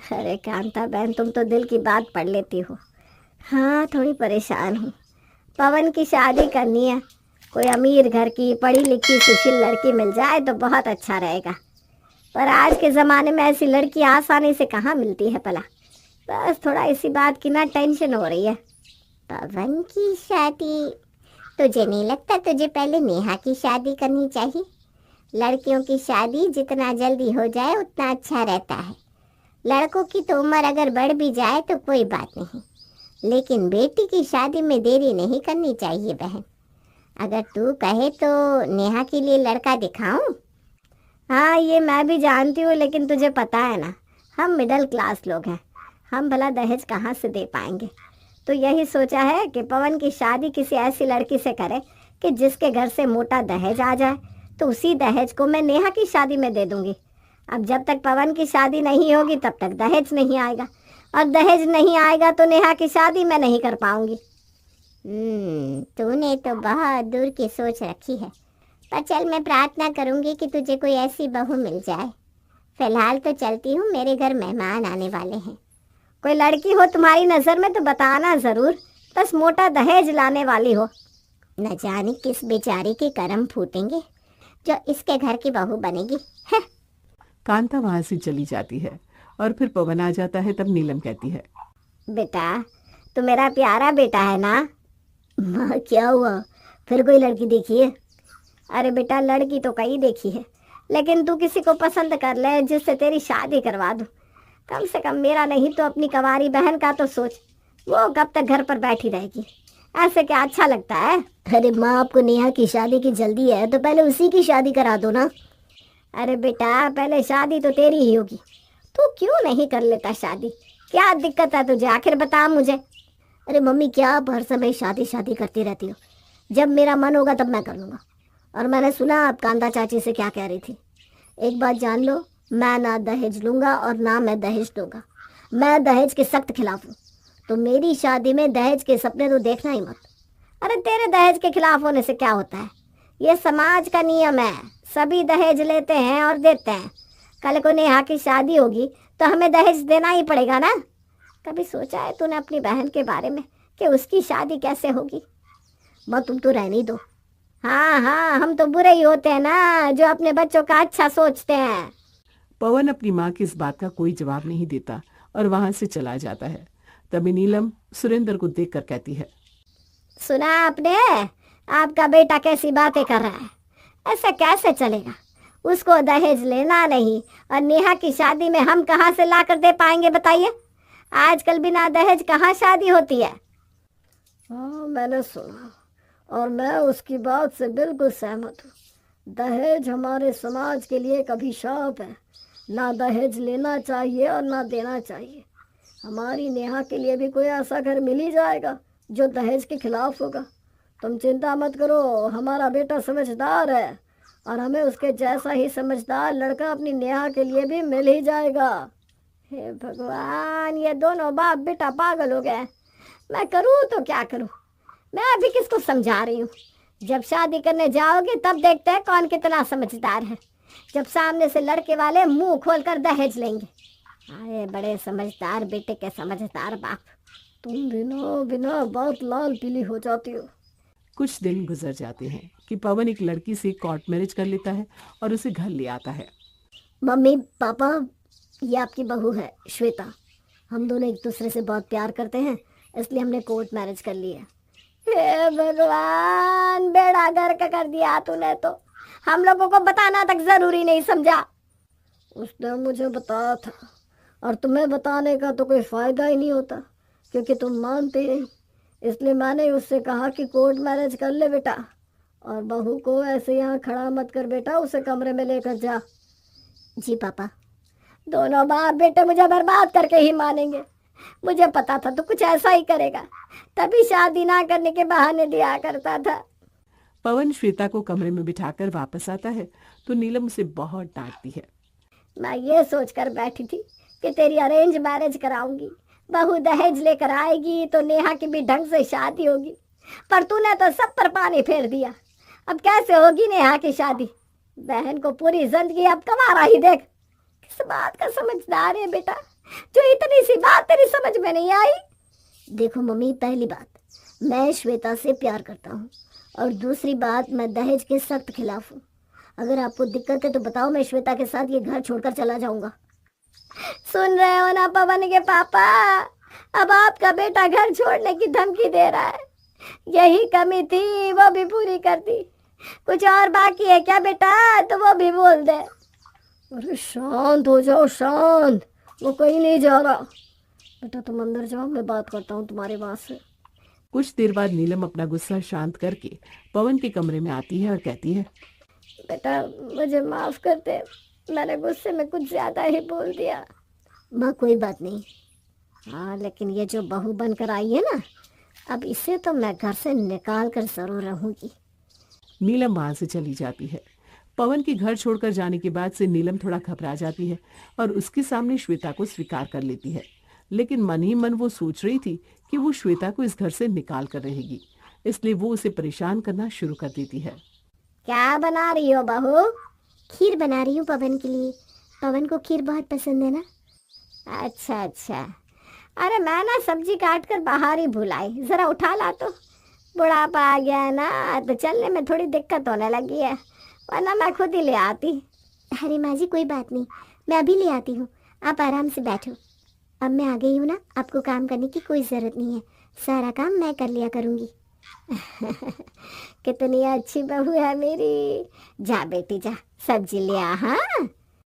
अरे कांता बहन, तुम तो दिल की बात पढ़ लेती हो। हाँ, थोड़ी परेशान हूँ। पवन की शादी करनी है। कोई अमीर घर की पढ़ी लिखी सुशील लड़की मिल जाए तो बहुत अच्छा रहेगा, पर आज के ज़माने में ऐसी लड़की आसानी से कहाँ मिलती है भला। बस थोड़ा इसी बात की ना टेंशन हो रही है। पवन की शादी? तुझे नहीं लगता तुझे पहले नेहा की शादी करनी चाहिए? लड़कियों की शादी जितना जल्दी हो जाए उतना अच्छा रहता है। लड़कों की तो उम्र अगर बढ़ भी जाए तो कोई बात नहीं, लेकिन बेटी की शादी में देरी नहीं करनी चाहिए बहन। अगर तू कहे तो नेहा के लिए लड़का दिखाऊं? हाँ, ये मैं भी जानती हूँ, लेकिन तुझे पता है ना, हम मिडिल क्लास लोग हैं। हम भला दहेज कहाँ से दे पाएंगे। तो यही सोचा है कि पवन की शादी किसी ऐसी लड़की से करे कि जिसके घर से मोटा दहेज आ जाए, तो उसी दहेज को मैं नेहा की शादी में दे दूंगी। अब जब तक पवन की शादी नहीं होगी तब तक दहेज नहीं आएगा, और दहेज नहीं आएगा तो नेहा की शादी मैं नहीं कर पाऊंगी। तूने तो बहुत दूर की सोच रखी है, पर चल, मैं प्रार्थना करूंगी कि तुझे कोई ऐसी बहू मिल जाए। फिलहाल तो चलती हूँ, मेरे घर मेहमान आने वाले हैं। कोई लड़की हो तुम्हारी नज़र में तो बताना ज़रूर, बस मोटा दहेज लाने वाली हो। न जाने किस बेचारी के कर्म फूटेंगे जो इसके घर की बहू बनेगी। कांता वहां से चली जाती है और फिर पवन आ जाता है। तब नीलम कहती है, बेटा, तू मेरा प्यारा बेटा है ना? माँ, क्या हुआ? फिर कोई लड़की देखी है? अरे बेटा, लड़की तो कई देखी है, लेकिन तू किसी को पसंद कर ले जिससे तेरी शादी करवा दूँ। कम से कम मेरा नहीं तो अपनी कंवारी बहन का तो सोच। वो कब तक घर पर बैठी रहेगी? ऐसे क्या अच्छा लगता है? अरे माँ, आपको नेहा की शादी की जल्दी है तो पहले उसी की शादी करा दो ना। अरे बेटा, पहले शादी तो तेरी ही होगी। तू क्यों नहीं कर लेता शादी? क्या दिक्कत है तुझे, आखिर बता मुझे। अरे मम्मी, क्या आप हर समय शादी शादी करती रहती हो? जब मेरा मन होगा तब मैं कर लूँगा। और मैंने सुना आप कांता चाची से क्या कह रही थी। एक बात जान लो, मैं ना दहेज लूँगा और ना मैं दहेज दूँगा। मैं दहेज के सख्त खिलाफ हूँ, तो मेरी शादी में दहेज के सपने तो देखना ही मत। अरे तेरे दहेज के खिलाफ होने से क्या होता है? ये समाज का नियम है, सभी दहेज लेते हैं और देते हैं। कल को नेहा की शादी होगी तो हमें दहेज देना ही पड़ेगा ना। कभी सोचा है तूने अपनी बहन के बारे में कि उसकी शादी कैसे होगी? मत, तुम तो रहने दो। हाँ हाँ, हम तो बुरे ही होते हैं ना जो अपने बच्चों का अच्छा सोचते हैं। पवन अपनी माँ की इस बात का कोई जवाब नहीं देता और वहां से चला जाता है। तभी नीलम सुरेंद्र को देखकर कहती है, सुना आपने? आपका बेटा कैसी बातें कर रहा है? ऐसा कैसे चलेगा? उसको दहेज लेना नहीं, और नेहा की शादी में हम कहाँ से ला कर दे पाएंगे बताइए? आजकल बिना दहेज कहाँ शादी होती है? हाँ, मैंने सुना और मैं उसकी बात से बिल्कुल सहमत हूँ। दहेज हमारे समाज के लिए कभी शाप है। ना दहेज लेना चाहिए और ना देना चाहिए। हमारी नेहा के लिए भी कोई ऐसा घर मिल ही जाएगा जो दहेज के खिलाफ होगा। तुम चिंता मत करो, हमारा बेटा समझदार है और हमें उसके जैसा ही समझदार लड़का अपनी नेहा के लिए भी मिल ही जाएगा। हे भगवान, ये दोनों बाप बेटा पागल हो गए। मैं करूँ तो क्या करूँ? मैं अभी किसको समझा रही हूँ? जब शादी करने जाओगे तब देखते हैं कौन कितना समझदार है। जब सामने से लड़के वाले मुंह खोलकर दहेज लेंगे। अरे बड़े समझदार बेटे के समझदार बाप। तुम दिनों बिना बहुत लाल पीली हो जाती हो। कुछ दिन गुजर जाते हैं कि पवन एक लड़की से कोर्ट मैरिज कर लेता है और उसे घर ले आता है। मम्मी पापा, ये आपकी बहू है श्वेता। हम दोनों एक दूसरे से बहुत प्यार करते हैं, इसलिए हमने कोर्ट मैरिज कर लिया। हे भगवान, बेड़ा गर्क कर दिया तूने तो। हम लोगों को बताना तक जरूरी नहीं समझा। उसने मुझे बताया था, और तुम्हें बताने का तो कोई फायदा ही नहीं होता क्योंकि तुम मानते नहीं। इसलिए मैंने उससे कहा कि कोर्ट मैरिज कर ले बेटा, और बहू को ऐसे यहाँ खड़ा मत कर बेटा, उसे कमरे में लेकर जा। जी पापा। दोनों बाप बेटे मुझे बर्बाद करके ही मानेंगे। मुझे पता था तू कुछ ऐसा ही करेगा, तभी शादी ना करने के बहाने दिया करता था। पवन श्वेता को कमरे में बिठाकर वापस आता है तो नीलम उसे बहुत डांटती है। मैं ये सोचकर बैठी थी कि तेरी अरेंज मैरिज कराऊंगी, बहू दहेज लेकर आएगी तो नेहा की भी ढंग से शादी होगी, पर तूने तो सब पर पानी फेर दिया। अब कैसे होगी नेहा की शादी? बहन को पूरी जिंदगी अब कमारा ही देख। किस बात का समझदार है बेटा? जो इतनी सी बात तेरी समझ में नहीं आई? देखो मम्मी, पहली बात, मैं श्वेता से प्यार करता हूँ, और दूसरी बात, मैं दहेज के सख्त खिलाफ हूँ। अगर आपको दिक्कत है तो बताओ, मैं श्वेता के साथ ये घर छोड़कर चला जाऊंगा। सुन रहे हो ना पवन के पापा, अब आपका बेटा घर छोड़ने की धमकी दे रहा है। यही कमी थी, वो भी पूरी कर दी। कुछ और बाकी है क्या बेटा? तो वो भी बोल दे। अरे शांत हो जाओ, शांत, वो कहीं नहीं जा रहा। बेटा तुम अंदर जाओ, मैं बात करता हूँ तुम्हारे माँ से। कुछ देर बाद नीलम अपना गुस्सा शांत करके पवन के कमरे में आती है और कहती है, बेटा मुझे माफ कर दे, मैंने गुस्से में कुछ ज्यादा ही बोल दिया। माँ कोई बात नहीं। हाँ लेकिन ये जो बहू बनकर आई है ना, अब इसे तो मैं घर से निकाल कर जरूर रहूंगी। नीलम वहां से चली जाती है। पवन के घर छोड़कर जाने के बाद से नीलम थोड़ा घबरा जाती है और उसके सामने श्वेता को स्वीकार कर लेती है, लेकिन मन ही मन वो सोच रही थी कि वो श्वेता को इस घर से निकाल कर रहेगी, इसलिए वो उसे परेशान करना शुरू कर देती है। क्या बना रही हो बहू? खीर बना रही हूँ पवन के लिए। पवन को खीर बहुत पसंद है ना। अच्छा अच्छा। अरे मैं ना सब्जी काट कर बाहर ही भूल आई, जरा उठा ला तो। बुढ़ापा आ गया है ना, तो चलने में थोड़ी दिक्कत होने लगी है, वरना मैं खुद ही ले आती। अरे माँ जी कोई बात नहीं, मैं अभी ले आती हूँ, आप आराम से बैठो। अब मैं आ गई हूँ ना, आपको काम करने की कोई ज़रूरत नहीं है, सारा काम मैं कर लिया करूँगी। कितनी अच्छी बहू है मेरी। जा बेटी जा, सब्जी ले आ। हाँ